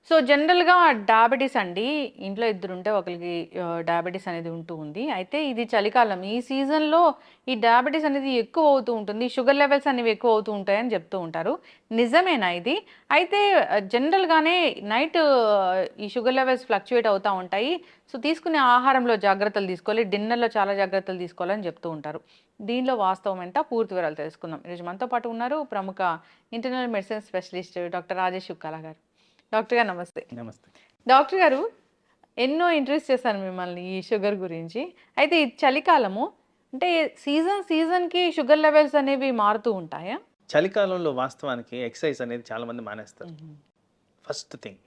So, జనరల్‌గా diabetes అండి. ఇంట్లో ఇద్దరుంటే ఒకళ్ళకి డయాబెటిస్ అనేది ఉంటూ ఉంది. అయితే ఇది చలికాలం. ఈ సీజన్‌లో ఈ డయాబెటిస్ అనేది ఎక్కువ అవుతూ ఉంటుంది. షుగర్ లెవెల్స్ అనేవి ఎక్కువ అవుతూ ఉంటాయని చెప్తూ ఉంటారు. నిజమేనా ఇది? అయితే జనరల్‌గానే నైట్ ఈ షుగర్ లెవెల్స్ ఫ్లక్చుయేట్ అవుతా ఉంటాయి. సో, తీసుకునే ఆహారంలో జాగ్రత్తలు తీసుకోవాలి. డిన్నర్‌లో చాలా జాగ్రత్తలు తీసుకోవాలని చెప్తూ ఉంటారు. దీనిలో వాస్తవం ఎంత? పూర్తి వివరాలు తెలుసుకుందాం. ఈరోజు మనతో పాటు ఉన్నారు ప్రముఖ internal medicine specialist doctor Rajesh Chukkala గారు. డాక్టర్ గారు నమస్తే. నమస్తే. డాక్టర్ గారు ఎన్నో ఇంటర్వ్యూస్ చేశాను మిమ్మల్ని ఈ షుగర్ గురించి. అయితే ఈ చలికాలము అంటే సీజన్‌కి షుగర్ లెవెల్స్ అనేవి మారుతూ ఉంటాయా? చలికాలంలో వాస్తవానికి ఎక్సర్సైజ్ అనేది చాలామంది మానేస్తారు. హుహు. First thing.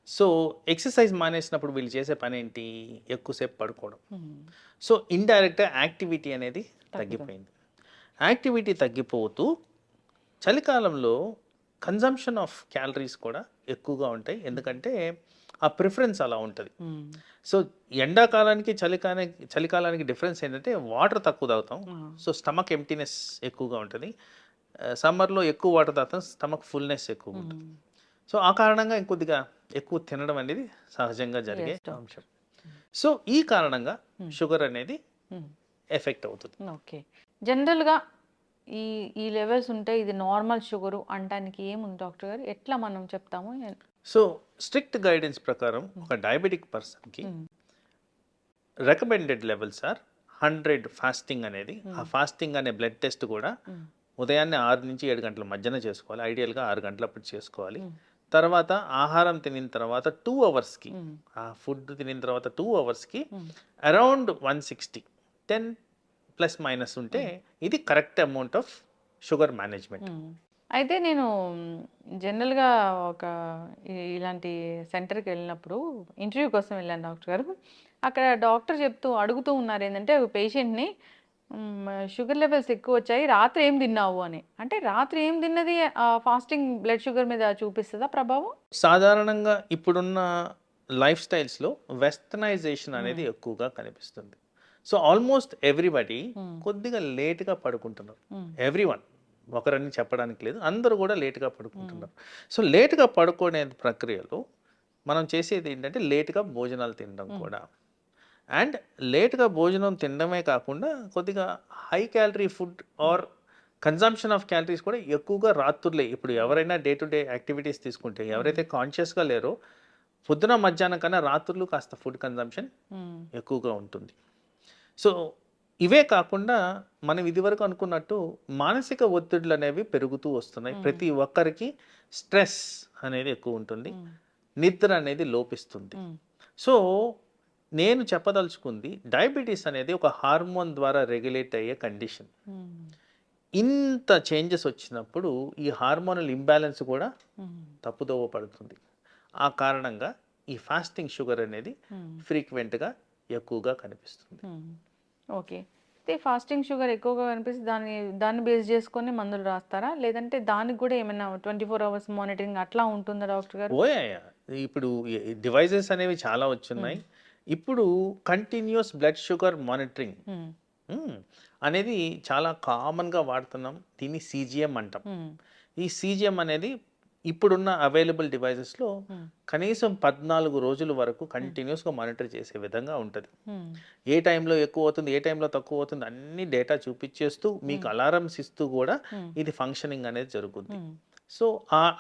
సో, ఎక్సర్సైజ్ మానేసినప్పుడు వీళ్ళు చేసే పనేంటి? ఎక్కువసేపు పడుకోవడం. హ్మ్. సో, ఇండైరెక్ట్‌గా యాక్టివిటీ అనేది తగ్గుతుంది. తగ్గిపోయింది. యాక్టివిటీ తగ్గిపోతూ చలికాలంలో కన్జంప్షన్ ఆఫ్ క్యాలరీస్ కూడా ఎక్కువగా ఉంటాయి. ఎందుకంటే ఆ ప్రిఫరెన్స్ అలా ఉంటది. హ్మ్. సో, ఎండాకాలానికి, చలికాలానికి డిఫరెన్స్ ఏంటంటే వాటర్ తక్కువ తాగుతాం. ఆ! సో, స్టమక్ ఎంప్టీనెస్ ఎక్కువగా ఉంటది. సమ్మర్‌లో ఎక్కువ వాటర్ తాగుతాం. స్టమక్ ఫుల్‌నెస్ ఎక్కువగా ఉంటది. హ్మ్. సో, ఆ కారణంగా ఇంకొద్దిగా ఎక్కువ తినడం అనేది సహజంగా జరిగే యెస్ డాక్టర్. అంశం. సో, ఈ కారణంగా హ్మ్. షుగర్ అనేది హ్మ్. ఎఫెక్ట్ అవుతుంది. ఓకే. జనరల్‌గా ఈ ఈ లెవెల్స్ ఉంటే ఇది నార్మల్ షుగరు అనటానికి ఏముంది డాక్టర్ గారు? ఎట్లా మనం చెప్తాము? సో, స్ట్రిక్ట్ గైడెన్స్ ప్రకారం హ్మ్. ఒక డయాబెటిక్ పర్సన్‌కి హ్మ్. రికమెండెడ్ లెవెల్స్ ఆర్ 100 ఫాస్టింగ్ అనేది. ఆ హ్మ్. ఫాస్టింగ్ అనే బ్లడ్ టెస్ట్ కూడా హ్మ్. ఉదయాన్నే 6-7 గంటల మధ్యన చేసుకోవాలి. ఐడియల్‌గా 6 గంటలప్పుడు చేసుకోవాలి. హ్మ్. తర్వాత ఆహారం తినిన తర్వాత 2 అవర్స్‌కి, హ్మ్. ఆ ఫుడ్ తినిన తర్వాత 2 అవర్స్‌కి హ్మ్. అరౌండ్ 160, 10 ప్లస్ మైనస్ ఉంటే హ్మ్. ఇది correct amount of sugar management. హ్మ్. అయితే నేను జనరల్‌గా ఒక ఇలాంటి సెంటర్‌కెళ్ళినప్పుడు ఇంటర్వ్యూ కోసం వెళ్ళాను డాక్టర్ గారు. అక్కడ డాక్టర్ అడుగుతూ ఉన్నారేంటంటే ఒక పేషెంట్‌ని షుగర్ లెవెల్స్ ఎక్కువొచ్చాయి. రాత్రి ఏం తిన్నావు అని. అంటే రాత్రి ఏం తిన్నది ఫాస్టింగ్ బ్లడ్ షుగర్ మీద చూపిస్తదా ప్రభావం? సాధారణంగా ఇప్పుడున్న లైఫ్ స్టైల్స్‌లో వెస్టర్నైజేషన్ అనేది హ్మ్. ఎక్కువగా కనిపిస్తుంది. సో, ఆల్మోస్ట్ ఎవ్రీబడీ హ్మ్. కొద్దిగా లేట్‌గా పడుకుంటున్నారు. హ్మ్. ఎవ్రీవన్. ఒకరని చెప్పడానికి లేదు. అందరూ కూడా లేట్‌గా హ్మ్. పడుకుంటున్నారు. సో, లేట్‌గా పడుకునే ప్రక్రియలో మనం చేసేది ఏంటంటే లేట్‌గా భోజనాలు తినడం హ్మ్. కూడా. అండ్ లేట్‌గా భోజనం తినడమే కాకుండా కొద్దిగా హై క్యాలరీ ఫుడ్ హ్మ్. ఆర్ కన్జంప్షన్ ఆఫ్ క్యాలరీస్ కూడా ఎక్కువగా రాత్రులే. ఇప్పుడు ఎవరైనా డే టు డే యాక్టివిటీస్ తీసుకుంటే హ్మ్. ఎవరైతే కాన్షియస్‌గా లేరో పొద్దున, మధ్యాహ్నం కన్నా రాత్రులు కాస్త ఫుడ్ కన్జంప్షన్ హ్మ్. ఎక్కువగా ఉంటుంది. సో, ఇవే కాకుండా మనం ఇదివరకు అనుకున్నట్టు మానసిక ఒత్తిడులనేవి పెరుగుతూ వస్తున్నాయి. హ్మ్. ప్రతి ఒక్కరికి స్ట్రెస్ అనేది ఎక్కువ ఉంటుంది. హ్మ్. నిద్ర అనేది లోపిస్తుంది. హ్మ్. సో, నేను చెప్పదలుచుకుంది డయాబెటిస్ అనేది ఒక హార్మోన్ ద్వారా రెగ్యులేట్ అయ్యే కండిషన్. హ్మ్. ఇంత చేంజెస్ వచ్చినప్పుడు ఈ హార్మోనల్ ఇంబాలెన్స్ కూడా హ్మ్. తప్పుదోవ పడుతుంది. ఆ కారణంగా ఈ ఫాస్టింగ్ షుగర్ అనేది హ్మ్. ఫ్రీక్వెంట్‌గా ఎక్కువగా కనిపిస్తుంది. హ్మ్. ఓకే. అయితే ఫాస్టింగ్ షుగర్ ఎక్కువగా కనిపిస్తే దాన్ని బేస్ చేసుకొని మందులు రాస్తారా? లేదంటే దానికి గూడా ఏమైనా 24 అవర్స్ మానిటరింగ్ అట్లా ఉంటుందా డాక్టర్ గారు? ఓయాయా! ఇప్పుడు డివైసెస్ అనేవి చాలా హ్మ్. వచ్చున్నాయి. ఇప్పుడు కంటిన్యూయస్ బ్లడ్ షుగర్ మానిటరింగ్ హ్మ్. హ్మ్. అనేది చాలా కామన్‌గా వాడుతున్నాం. దీన్ని సీజీఎం అంటాం. హ్మ్. ఈ సీజీఎం అనేది ఇప్పుడున్న అవైలబుల్ డివైసెస్‌లో హ్మ్. కనీసం 14 రోజుల వరకు హ్మ్. కంటిన్యూయస్‌గా మానిటర్ చేసే విధంగా ఉంటది. హ్మ్. ఏ టైంలో ఎక్కువవుతుంది, ఏ టైంలో తక్కువవుతుంది అన్ని డేటా చూపిచ్చేస్తూ మీకు హ్మ్. అలారమ్స్ ఇస్తూ గూడా హ్మ్. ఇది ఫంక్షనింగ్ అనేది జరుగుద్ది. హ్మ్. సో,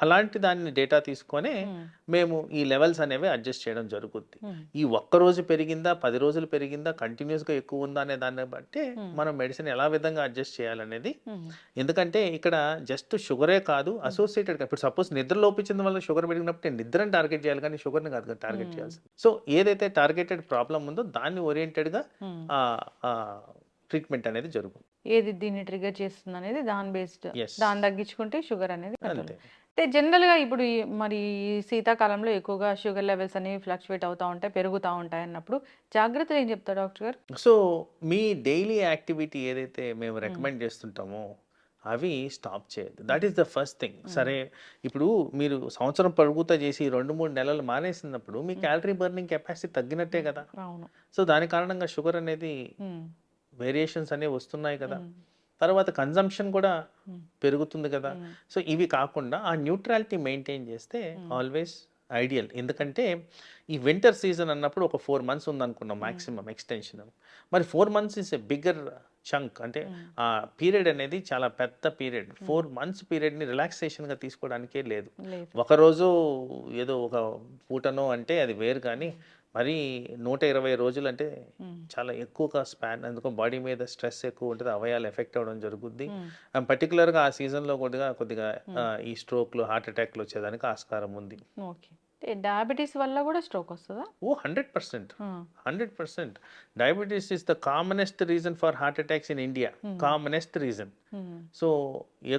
అలాంటి దాన్ని డేటా తీసుకొనే హ్మ్. మేము ఈ లెవెల్స్ అనేవి అడ్జస్ట్ చేయడం జరుగుద్ది. హ్మ్. ఈ ఒక్కరోజు పెరిగిందా, 10 రోజులు పెరిగిందా, కంటిన్యూయస్‌గా ఎక్కువుందా అనే దాన్ని బట్టే హ్మ్. మనం మెడిసిన్ ఎలా విధంగా అడ్జస్ట్ చేయాలనేది. హ్మ్. ఎందుకంటే ఇక్కడ జస్ట్ షుగరే కాదు హ్మ్. అసోసియేటెడ్‌గా ఇప్పుడు సపోజ్ నిద్ర లోపించడం వల్ల షుగర్ పెరిగినప్పుడు నేను నిద్రని టార్గెట్ చేయాలి కానీ షుగర్‌ని కాదు కదా టార్గెట్ హ్మ్. చేయాల్సింది. సో, ఏదైతే టార్గెటెడ్ ప్రాబ్లమ్ ఉందో దాన్ని ఓరియెంటెడ్‌గా హ్మ్. ఆహ్, ఆహ్, ట్రీట్మెంట్ అనేది జరుగుతుంది. ఏది దీన్ని ట్రిగ్గర్ చేస్తుందనేది దాని బేస్డ్. యెస్. దాన్ని తగ్గించుకుంటే షుగర్ అనేది కంట్రోల్. అంతే. అయితే జనరల్‌గా ఇప్పుడు మరి ఈ శీతాకాలంలో ఎక్కువగా షుగర్ లెవెల్స్ అనేవి ఫ్లక్చుయేట్ అవుతా ఉంటాయి, పెరుగుతా ఉంటాయన్నప్పుడు జాగ్రత్తలు ఏం చెప్తారు డాక్టర్ గారు? సో, మీ డైలీ యాక్టివిటీ ఏదైతే మేము హ్మ్. రికమెండ్ చేస్తుంటామో, అవి స్టాప్ చేయొద్దు. దట్ హ్మ్. Is the first thing. హ్మ్. సరే, ఇప్పుడు మీరు సంవత్సరం పొడుగుతా చేసి 2, 3 నెలలు మానేసినప్పుడు మీ హ్మ్. క్యాలరీ బర్నింగ్ కెపాసిటీ తగ్గినట్టే హ్మ్. కదా! అవును. సో, దాని కారణంగా షుగర్ అనేది హ్మ్. వేరియేషన్స్ అనేవి వస్తున్నాయి కదా! హ్మ్. తర్వాత కన్జంప్షన్ కూడా హ్మ్. పెరుగుతుంది కదా! హ్మ్. సో, ఇవి కాకుండా ఆ న్యూట్రాలిటీ మెయింటైన్ చేస్తే హ్మ్. Always ideal. ఎందుకంటే ఈ వింటర్ సీజన్ అన్నప్పుడు ఒక 4 మంత్స్ ఉందనుకున్నాం మాక్సిమం ఎక్స్టెన్షన్. మరి 4 months is a bigger chunk. అంటే ఆ పీరియడ్ అనేది చాలా పెద్ద పీరియడ్. 4 మంత్స్ పీరియడ్ని రిలాక్సేషన్గా తీసుకోవడానికే లేదు. లేదు. ఒకరోజు ఏదో ఒక పూటనో అంటే అది వేరు, కానీ మరి 120 రోజులు అంటే చాలా ఎక్కువగా స్పాన్. అందుకో బాడీ మీద స్ట్రెస్ ఎక్కువ ఉంటుంది, అవయాలు ఎఫెక్ట్ అవ్వడం జరుగుద్ది. పర్టికులర్గా ఆ సీజన్లో కొద్దిగా ఈ స్ట్రోక్లు, హార్ట్ అటాక్లు వచ్చేదానికి ఆస్కారం ఉంది. ఓకే. డయాబెటీస్ వల్ల కూడా స్ట్రోక్ వస్తుందా? ఓ 100%. 100%. Diabetes is the commonest reason for heart attacks in India. Commonest reason. So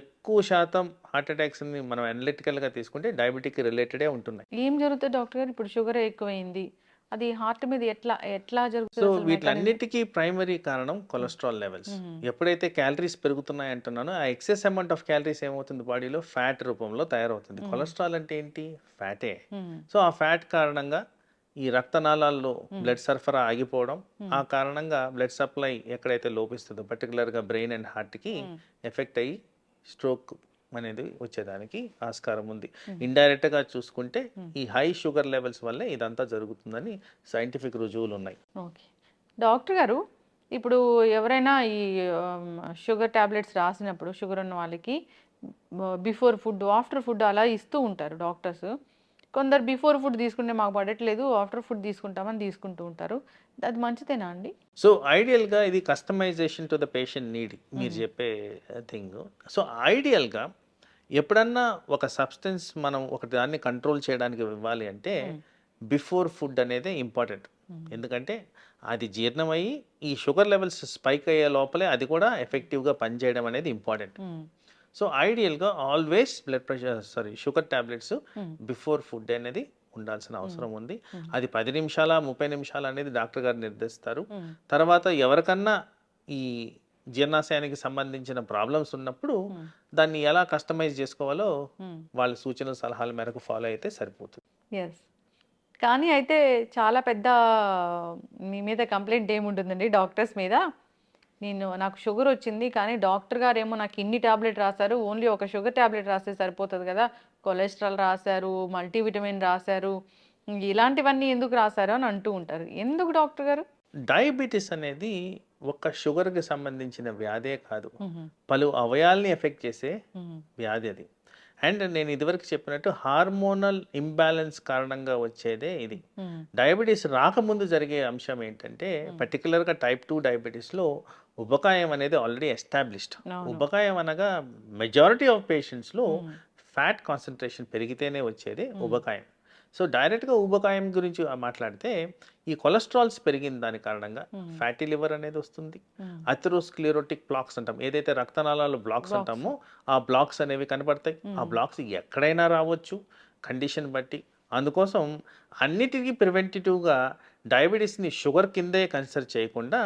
ఎక్కువ శాతం హార్ట్ అటాక్స్ని మనం అనలిటికల్గా తీసుకుంటే డయాబెటిక్ రిలేటెడే ఉంటున్నాయి. ఏం జరుగుతుంది డాక్టర్ గారు? ఇప్పుడు షుగర్ ఎక్కువైంది, అది హార్ట్ మీద ఎట్లా సో జరుగుతుంది అసలు మెకానిజం? వీటిలన్నిటికీ ప్రైమరీ కారణం కొలెస్ట్రాల్ లెవెల్స్. ఎప్పుడైతే క్యాలరీస్ పెరుగుతున్నాయి అంటున్నానో ఆ ఎక్సెస్ అమౌంట్ ఆఫ్ క్యాలరీస్ ఏమవుతుంది బాడీలో ఫ్యాట్ రూపంలో తయారవుతుంది. కొలెస్ట్రాల్ అంటే ఏంటి? ఫ్యాటే. సో ఆ ఫ్యాట్ కారణంగా ఈ రక్తనాళాల్లో బ్లడ్ సరఫరా ఆగిపోవడం, ఆ కారణంగా బ్లడ్ సప్లై ఎక్కడైతే లోపిస్తుందో పర్టికులర్గా బ్రెయిన్ అండ్ హార్ట్కి ఎఫెక్ట్ అయ్యి స్ట్రోక్ అనేది వచ్చేదానికి ఆస్కారం ఉంది. ఇండైరెక్ట్గా చూసుకుంటే ఈ హై షుగర్ లెవెల్స్ వల్లే ఇదంతా జరుగుతుందని సైంటిఫిక్ రుజువులు ఉన్నాయి. ఓకే. డాక్టర్ గారు, ఇప్పుడు ఎవరైనా ఈ షుగర్ టాబ్లెట్స్ రాసినప్పుడు షుగర్ ఉన్న వాళ్ళకి బిఫోర్ ఫుడ్, ఆఫ్టర్ ఫుడ్ అలా ఇస్తూ ఉంటారు డాక్టర్స్. కొందరు బిఫోర్ ఫుడ్ తీసుకుంటే మాకు పడట్లేదు, ఆఫ్టర్ ఫుడ్ తీసుకుంటామని తీసుకుంటూ ఉంటారు. అది మంచిదేనా అండి? సో ఐడియల్గా ఇది customisation to the patient need మీరు చెప్పే థింగ్. సో ఐడియల్గా ఎప్పుడన్నా ఒక సబ్స్టెన్స్ మనం ఒక దాన్ని కంట్రోల్ చేయడానికి ఇవ్వాలి అంటే బిఫోర్ ఫుడ్ అనేది ఇంపార్టెంట్. ఎందుకంటే అది జీర్ణమయ్యి ఈ షుగర్ లెవెల్స్ స్పైక్ అయ్యే లోపలే అది కూడా ఎఫెక్టివ్గా పనిచేయడం అనేది ఇంపార్టెంట్. సో ఐడియల్గా always sugar tablets before food అనేది ఉండాల్సిన అవసరం ఉంది. అది 10 నిమిషాల 30 నిమిషాలు అనేది డాక్టర్ గారు నిర్దేశిస్తారు. తర్వాత ఎవరికన్నా ఈ జీర్ణాశయానికి సంబంధించిన ప్రాబ్లమ్స్ ఉన్నప్పుడు దాన్ని ఎలా కస్టమైజ్ చేసుకోవాలో వాళ్ళ సూచనల సలహాల మేరకు ఫాలో అయితే సరిపోతుంది. ఎస్. కానీ అయితే చాలా పెద్ద మీ మీద కంప్లైంట్ ఏముంటుందండి డాక్టర్స్ మీద? నాకు షుగర్ వచ్చింది, కానీ డాక్టర్ గారు ఏమో నాకు ఇన్ని టాబ్లెట్ రాశారు, ఓన్లీ ఒక షుగర్ టాబ్లెట్ రాస్తే సరిపోతుంది కదా, కొలెస్ట్రాల్ రాశారు, మల్టీవిటమిన్ రాశారు, ఇలాంటివన్నీ ఎందుకు రాశారు అని అంటూ ఉంటారు. ఎందుకు డాక్టర్ గారు? డయాబెటీస్ అనేది ఒక షుగర్కి సంబంధించిన వ్యాధే కాదు, పలు అవయాల్ని ఎఫెక్ట్ చేసే వ్యాధి అది. అండ్ నేను ఇదివరకు చెప్పినట్టు హార్మోనల్ ఇంబ్యాలెన్స్ కారణంగా వచ్చేదే ఇది. డయాబెటీస్ రాకముందు జరిగే అంశం ఏంటంటే పర్టికులర్గా టైప్ 2 డయాబెటీస్లో ఉబకాయం అనేది ఆల్రెడీ ఎస్టాబ్లిష్డ్. ఉబకాయం అనగా మెజారిటీ ఆఫ్ పేషెంట్స్లో ఫ్యాట్ కాన్సన్ట్రేషన్ పెరిగితేనే వచ్చేది ఉబకాయం. సో డైరెక్ట్గా ఊబకాయం గురించి మాట్లాడితే ఈ కొలెస్ట్రాల్స్ పెరిగిన దాని కారణంగా ఫ్యాటీ లివర్ అనేది వస్తుంది. అథెరోస్క్లెరోటిక్ బ్లాక్స్ అంటాం, ఏదైతే రక్తనాళాలు బ్లాక్స్ అంటామో ఆ బ్లాక్స్ అనేవి కనపడతాయి. ఆ బ్లాక్స్ ఎక్కడైనా రావచ్చు కండిషన్ బట్టి. అందుకోసం అన్నిటికీ ప్రివెంటివ్గా డయాబెటీస్ని షుగర్ కిందే కన్సిడర్ చేయకుండా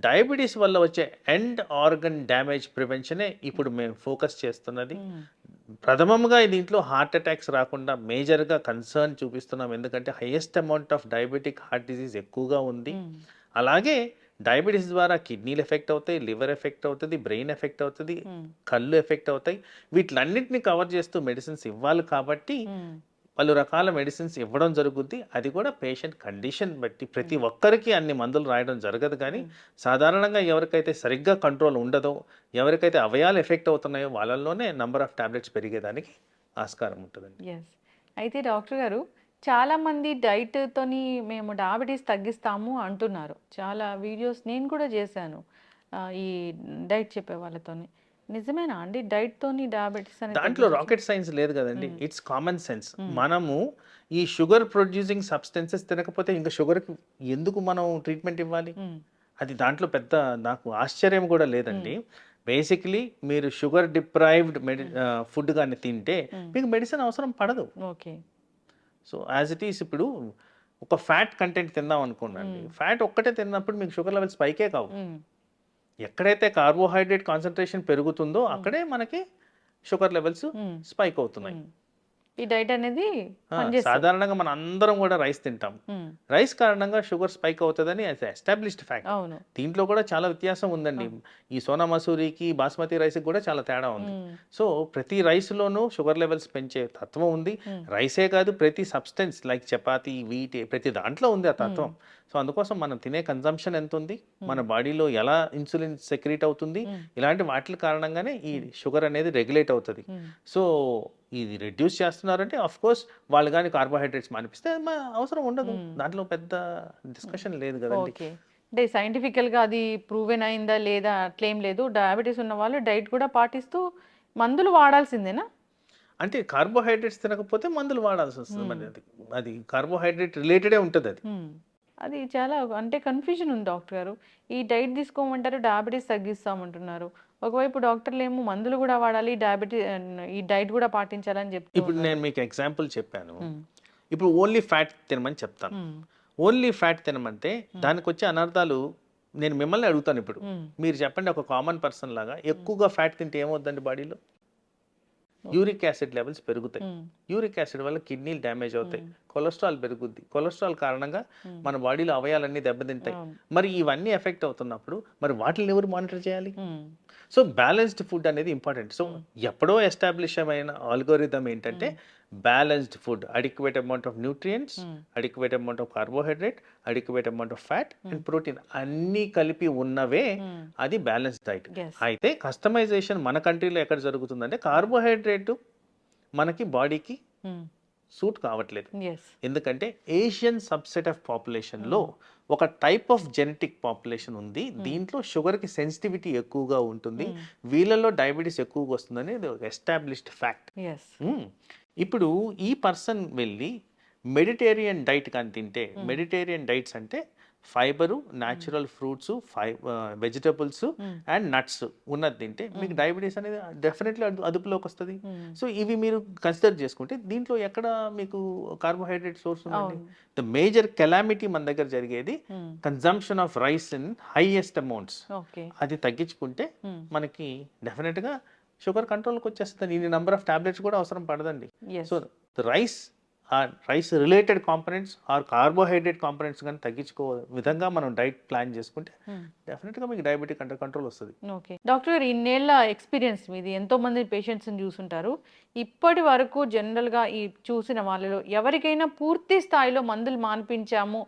డయాబెటీస్ వల్ల వచ్చే ఎండ్ ఆర్గన్ డ్యామేజ్ ప్రివెన్షనే ఇప్పుడు మేము ఫోకస్ చేస్తున్నది. ప్రథమంగా దీంట్లో హార్ట్ అటాక్స్ రాకుండా మేజర్గా కన్సర్న్ చూపిస్తున్నాం, ఎందుకంటే highest amount of diabetic heart disease ఎక్కువగా ఉంది. అలాగే డయాబెటీస్ ద్వారా కిడ్నీలు ఎఫెక్ట్ అవుతాయి, లివర్ ఎఫెక్ట్ అవుతుంది, బ్రెయిన్ ఎఫెక్ట్ అవుతుంది, కళ్ళు ఎఫెక్ట్ అవుతాయి. వీటిలన్నింటినీ కవర్ చేస్తూ మెడిసిన్స్ ఇవ్వాలి కాబట్టి పలు రకాల మెడిసిన్స్ ఇవ్వడం జరుగుద్ది. అది కూడా పేషెంట్ కండిషన్ బట్టి. ప్రతి ఒక్కరికి అన్ని మందులు రాయడం జరగదు, కానీ సాధారణంగా ఎవరికైతే సరిగ్గా కంట్రోల్ ఉండదో, ఎవరికైతే అవయాలు ఎఫెక్ట్ అవుతున్నాయో వాళ్ళల్లోనే నంబర్ ఆఫ్ టాబ్లెట్స్ పెరిగేదానికి ఆస్కారం ఉంటుందండి. ఎస్. అయితే డాక్టర్ గారు, చాలామంది డైట్తోని మేము డయాబెటీస్ తగ్గిస్తాము అంటున్నారు. చాలా వీడియోస్ నేను కూడా చేశాను ఈ డైట్ చెప్పే వాళ్ళతోని. నిజమేనా అండి డైట్ తోని డయాబెటిస్ అనేది? దాంట్లో రాకెట్ సైన్స్ లేదు కదండి, ఇట్స్ కామన్ సెన్స్. మనము ఈ షుగర్ ప్రొడ్యూసింగ్ సబ్స్టెన్సెస్ తినకపోతే ఇంకా షుగర్కి ఎందుకు మనం ట్రీట్మెంట్ ఇవ్వాలి? అది దాంట్లో పెద్ద నాకు ఆశ్చర్యం కూడా లేదండి. బేసిక్లీ మీరు షుగర్ డిప్రైవ్డ్ ఫుడ్ కానీ తింటే మీకు మెడిసిన్ అవసరం పడదు. Okay. So as it is ఇప్పుడు ఒక ఫ్యాట్ కంటెంట్ తిందాం అనుకోండి, ఫ్యాట్ ఒక్కటే తిన్నప్పుడు మీకు షుగర్ లెవెల్స్ పైకే కావు. ఎక్కడైతే కార్బోహైడ్రేట్ కాన్సన్ట్రేషన్ పెరుగుతుందో అక్కడే మనకి షుగర్ లెవెల్స్ స్పైక్ అవుతున్నాయి. ఈ డైట్ అనేది పనిచేస్తుంది. సాధారణంగా మన అందరం కూడా రైస్ తింటాం. ఉమ్, రైస్ కారణంగా షుగర్ స్పైక్ అవుతుందని ఎస్టాబ్లిష్డ్ ఫ్యాక్ట్. అవును. దీంట్లో కూడా చాలా వ్యత్యాసం ఉందండి. ఈ సోనా మసూరికి బాస్మతి రైస్కి కూడా చాలా తేడా ఉంది. ఉమ్, సో ప్రతి రైస్లోనూ షుగర్ లెవెల్స్ పెంచే తత్వం ఉంది. రైసే కాదు, ప్రతి సబ్స్టెన్స్ లైక్ చపాతి, వీట్, ప్రతి దాంట్లో ఉంది ఆ తత్వం. సో అందుకోసం మనం తినే కన్జంప్షన్ ఎంత ఉంది, మన బాడీలో ఎలా ఇన్సులిన్ సెక్రీట్ అవుతుంది, ఇలాంటి వాటి కారణంగానే ఈ షుగర్ అనేది రెగ్యులేట్ అవుతుంది. సో ఇది రెడ్యూస్ చేస్తున్నారంటే ఆఫ్ కోర్స్ వాళ్ళు కానీ కార్బోహైడ్రేట్స్ మానిపిస్తే అవసరం ఉండదు. దాంట్లో పెద్ద డిస్కషన్ లేదు కదండి. ఓకే. అంటే సైంటిఫికల్గా అది ప్రూవెన్ అయిందా లేదా అట్లేం లేదు. డయాబెటీస్ ఉన్న వాళ్ళు డైట్ కూడా పాటిస్తూ మందులు వాడాల్సిందేనా? అంటే కార్బోహైడ్రేట్స్ తినకపోతే మందులు వాడాల్సి వస్తుంది. మరి అది కార్బోహైడ్రేట్ రిలేటెడే ఉంటుంది అది. అది చాలా అంటే కన్ఫ్యూజన్ ఉంది డాక్టర్ గారు. ఈ డైట్ తీసుకోమంటారు, డయాబెటీస్ తగ్గిస్తామంటున్నారు. ఒకవైపు డాక్టర్లు ఏమో మందులు కూడా వాడాలి, ఈ డైట్ కూడా పాటించాలని చెప్తూ ఇప్పుడు ఉన్నారు. నేను మీకు ఎగ్జాంపుల్ చెప్పాను. మ్మ్. ఇప్పుడు ఓన్లీ ఫ్యాట్ తినమని చెప్తాను. మ్మ్. ఓన్లీ ఫ్యాట్ తినమంటే దానికి వచ్చే అనర్థాలు నేను మిమ్మల్ని అడుగుతాను. ఇప్పుడు మ్మ్. మీరు చెప్పండి, ఒక కామన్ పర్సన్ లాగా ఎక్కువగా ఫ్యాట్ తింటే ఏమవుతుందండి బాడీలో? యూరిక్ యాసిడ్ లెవెల్స్ పెరుగుతాయి. మ్మ్. యూరిక్ యాసిడ్ వల్ల కిడ్నీలు డ్యామేజ్ అవుతాయి. కొలెస్ట్రాల్ పెరుగుద్ది. కొలెస్ట్రాల్ కారణంగా మన బాడీలో అవయాలన్నీ దెబ్బతింటాయి. అవును. మరి ఇవన్నీ ఎఫెక్ట్ అవుతున్నప్పుడు మరి వాటిని ఎవరు మానిటర్ చేయాలి? మ్మ్. సో బ్యాలెన్స్డ్ ఫుడ్ అనేది ఇంపార్టెంట్. సో ఎప్పుడో ఎస్టాబ్లిష్ అయిన ఆల్గోరిథం ఏంటంటే balanced food, adequate amount of nutrients, adequate amount of carbohydrate, adequate amount of fat and protein అన్నీ కలిపి ఉన్నవే అది బ్యాలెన్స్డ్ డైట్. Yes. అయితే కస్టమైజేషన్ మన కంట్రీలో ఎక్కడ జరుగుతుందంటే కార్బోహైడ్రేట్ మనకి బాడీకి మ్మ్. సూట్ కావట్లేదు. Yes. ఎందుకంటే ఏషియన్ సబ్సెట్ ఆఫ్ పాపులేషన్లో ఒక టైప్ ఆఫ్ జెనెటిక్ పాపులేషన్ ఉంది. దీంట్లో షుగర్కి సెన్సిటివిటీ ఎక్కువగా ఉంటుంది. వీళ్ళలో డయాబెటీస్ ఎక్కువగా వస్తుందని ఎస్టాబ్లిష్డ్ ఫ్యాక్ట్. Yes. ఇప్పుడు ఈ పర్సన్ వెళ్ళి మెడిటేరియన్ డైట్ కానీ తింటే, మెడిటేరియన్ డైట్స్ అంటే fibre, natural fruits, vegetables and nuts ఉన్నది తింటే మీకు డయాబెటీస్ అనేది డెఫినెట్లీ అదుపులోకి వస్తుంది. సో ఇవి మీరు కన్సిడర్ చేసుకుంటే దీంట్లో ఎక్కడ మీకు కార్బోహైడ్రేట్ సోర్స్ ఉందండి? ద మేజర్ కెలామిటీ మన దగ్గర జరిగేది consumption of rice in highest amounts. Okay. అది తగ్గించుకుంటే మనకి డెఫినెట్గా షుగర్ కంట్రోల్కి వచ్చేస్తుంది. ఇన్ని నెంబర్ ఆఫ్ టాబ్లెట్స్ కూడా అవసరం పడదండి. Yes. So rice related components or carbohydrate components కానీ తగ్గించుకో విధంగా మనం డైట్ ప్లాన్ చేసుకుంటే డెఫినెట్గా మీకు డయాబెటిక్ అండర్ కంట్రోల్ వస్తుంది. ఓకే డాక్టర్ గారు, ఇన్నేళ్ళ ఎక్స్పీరియన్స్ మీది, ఎంతో మంది పేషెంట్స్ని చూసుంటారు. ఇప్పటి వరకు జనరల్గా ఈ చూసిన వాళ్ళలో ఎవరికైనా పూర్తి స్థాయిలో మందులు మాన్పించాము,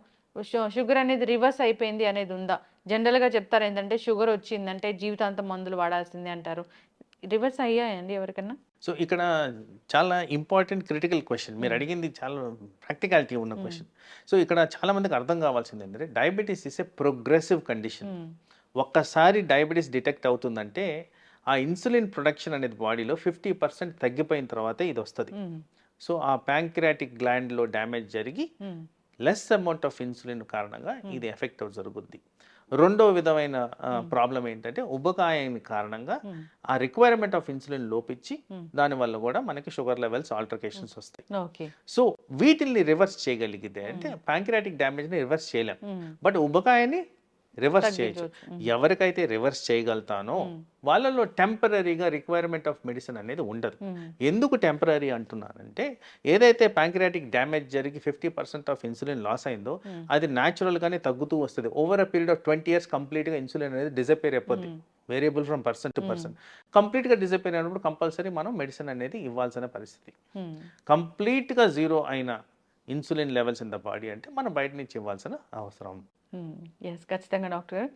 షుగర్ అనేది రివర్స్ అయిపోయింది అనేది ఉందా? జనరల్గా చెప్తారు ఏంటంటే షుగర్ వచ్చిందంటే జీవితాంతం మందులు వాడాల్సిందే అంటారు. రివర్స్ అయ్యాయండి ఎవరికన్నా? సో ఇక్కడ చాలా ఇంపార్టెంట్ క్రిటికల్ క్వశ్చన్ మీరు అడిగింది, చాలా ప్రాక్టికాలిటీ ఉన్న క్వశ్చన్. సో ఇక్కడ చాలా మందికి అర్థం కావాల్సింది ఏంటంటే diabetes is a progressive condition. ఒక్కసారి డయాబెటీస్ డిటెక్ట్ అవుతుందంటే ఆ ఇన్సులిన్ ప్రొడక్షన్ అనేది బాడీలో 50% తగ్గిపోయిన తర్వాతే ఇది వస్తుంది. సో ఆ ప్యాంక్రియాటిక్ గ్లాండ్లో డ్యామేజ్ జరిగి లెస్ అమౌంట్ ఆఫ్ ఇన్సులిన్ కారణంగా ఇది ఎఫెక్ట్ జరుగుద్ది. రెండో విధమైన ప్రాబ్లం ఏంటంటే ఉబకాయం కారణంగా ఆ రిక్వైర్మెంట్ ఆఫ్ ఇన్సులిన్ లోపించి దానివల్ల కూడా మనకి షుగర్ లెవెల్స్ ఆల్టరేషన్స్ వస్తాయి. ఓకే. సో వీటిని రివర్స్ చేయగలిగితే అంటే ప్యాంక్రియాటిక్ డ్యామేజ్ని రివర్స్ చేయలేం, బట్ ఉబకాయాన్ని రివర్స్ చేయొచ్చు. ఎవరికైతే రివర్స్ చేయగలుగుతానో వాళ్ళలో టెంపరీగా రిక్వైర్మెంట్ ఆఫ్ మెడిసిన్ అనేది ఉండదు. ఎందుకు టెంపరీ అంటున్నానంటే ఏదైతే ప్యాంక్రియాటిక్ డ్యామేజ్ జరిగి 50% ఆఫ్ ఇన్సులిన్ లాస్ అయిందో అది న్యాచురల్గానే తగ్గుతూ వస్తుంది. Over a period of 20 years కంప్లీట్గా ఇన్సులిన్ అనేది డిసపేర్ అయిపోద్ది. Variable from person to person. కంప్లీట్గా డిసపేర్ అయినప్పుడు కంపల్సరీ మనం మెడిసిన్ అనేది ఇవ్వాల్సిన పరిస్థితి. కంప్లీట్గా జీరో అయిన insulin levels in the body అంటే మనం బయట నుంచి ఇవ్వాల్సిన అవసరం. ఎస్, ఖచ్చితంగా డాక్టర్ గారు.